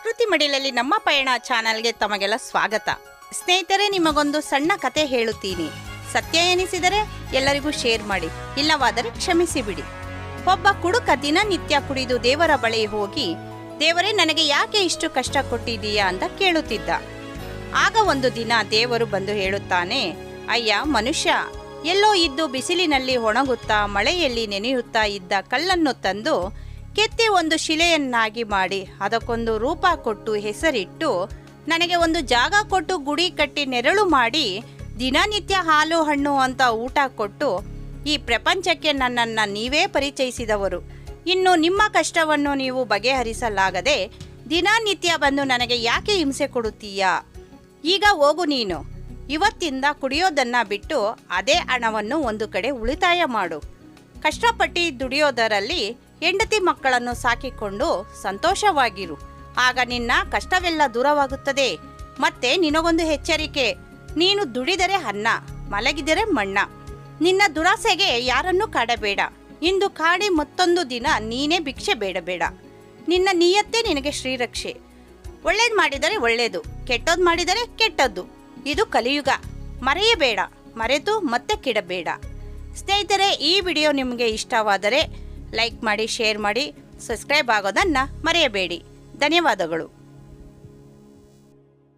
ಪ್ರಕೃತಿ ಮಡಿಲಲ್ಲಿ ನಮ್ಮ ಪಯಣ ಚಾನಲ್ಗೆ ತಮಗೆಲ್ಲ ಸ್ವಾಗತ. ಸ್ನೇಹಿತರೆ, ನಿಮಗೊಂದು ಸಣ್ಣ ಕತೆ ಹೇಳುತ್ತೀನಿ. ಸತ್ಯ ಎನಿಸಿದರೆ ಎಲ್ಲರಿಗೂ ಶೇರ್ ಮಾಡಿ, ಇಲ್ಲವಾದರೆ ಕ್ಷಮಿಸಿ ಬಿಡಿ. ಒಬ್ಬ ಕುಡುಕ ದಿನನಿತ್ಯ ಕುಡಿದು ದೇವರ ಬಳಿ ಹೋಗಿ, ದೇವರೇ ನನಗೆ ಯಾಕೆ ಇಷ್ಟು ಕಷ್ಟ ಕೊಟ್ಟಿದ್ದೀಯಾ ಅಂತ ಕೇಳುತ್ತಿದ್ದ. ಆಗ ಒಂದು ದಿನ ದೇವರು ಬಂದು ಹೇಳುತ್ತಾನೆ, ಅಯ್ಯ ಮನುಷ್ಯ, ಎಲ್ಲೋ ಇದ್ದು ಬಿಸಿಲಿನಲ್ಲಿ ಒಣಗುತ್ತಾ ಮಳೆಯಲ್ಲಿ ನೆನೆಯುತ್ತಾ ಇದ್ದ ಕಲ್ಲನ್ನು ತಂದು ಕೆತ್ತಿ ಒಂದು ಶಿಲೆಯನ್ನಾಗಿ ಮಾಡಿ ಅದಕ್ಕೊಂದು ರೂಪ ಕೊಟ್ಟು ಹೆಸರಿಟ್ಟು ನನಗೆ ಒಂದು ಜಾಗ ಕೊಟ್ಟು ಗುಡಿ ಕಟ್ಟಿ ನೆರಳು ಮಾಡಿ ದಿನನಿತ್ಯ ಹಾಲು ಹಣ್ಣು ಅಂತ ಊಟ ಕೊಟ್ಟು ಈ ಪ್ರಪಂಚಕ್ಕೆ ನನ್ನನ್ನು ನೀವೇ ಪರಿಚಯಿಸಿದವರು. ಇನ್ನು ನಿಮ್ಮ ಕಷ್ಟವನ್ನು ನೀವು ಬಗೆಹರಿಸಲಾಗದೆ ದಿನನಿತ್ಯ ಬಂದು ನನಗೆ ಯಾಕೆ ಹಿಂಸೆ ಕೊಡುತ್ತೀಯಾ? ಈಗ ಹೋಗು ನೀನು. ಇವತ್ತಿಂದ ಕುಡಿಯೋದನ್ನು ಬಿಟ್ಟು ಅದೇ ಹಣವನ್ನು ಒಂದು ಕಡೆ ಉಳಿತಾಯ ಮಾಡು. ಕಷ್ಟಪಟ್ಟು ದುಡಿಯೋದರಲ್ಲಿ ಹೆಂಡತಿ ಮಕ್ಕಳನ್ನು ಸಾಕಿಕೊಂಡು ಸಂತೋಷವಾಗಿರು. ಆಗ ನಿನ್ನ ಕಷ್ಟವೆಲ್ಲ ದೂರವಾಗುತ್ತದೆ. ಮತ್ತೆ ನಿನಗೊಂದು ಎಚ್ಚರಿಕೆ, ನೀನು ದುಡಿದರೆ ಅನ್ನ, ಮಲಗಿದರೆ ಮಣ್ಣ. ನಿನ್ನ ದುರಾಸೆಗೆ ಯಾರನ್ನೂ ಕಾಡಬೇಡ. ಇಂದು ಕಾಡಿ ಮತ್ತೊಂದು ದಿನ ನೀನೇ ಭಿಕ್ಷೆ ಬೇಡಬೇಡ. ನಿನ್ನ ನಿಯತ್ತೇ ನಿನಗೆ ಶ್ರೀರಕ್ಷೆ. ಒಳ್ಳೇದು ಮಾಡಿದರೆ ಒಳ್ಳೆಯದು, ಕೆಟ್ಟದ್ದು ಮಾಡಿದರೆ ಕೆಟ್ಟದ್ದು. ಇದು ಕಲಿಯುಗ. ಮರೆಯಬೇಡ, ಮರೆತು ಮತ್ತೆ ಕೆಡಬೇಡ. ಸ್ನೇಹಿತರೆ, ಈ ವಿಡಿಯೋ ನಿಮಗೆ ಇಷ್ಟವಾದರೆ ಲೈಕ್ ಮಾಡಿ, ಶೇರ್ ಮಾಡಿ, ಸಬ್ಸ್ಕ್ರೈಬ್ ಆಗೋದನ್ನು ಮರೆಯಬೇಡಿ. ಧನ್ಯವಾದಗಳು.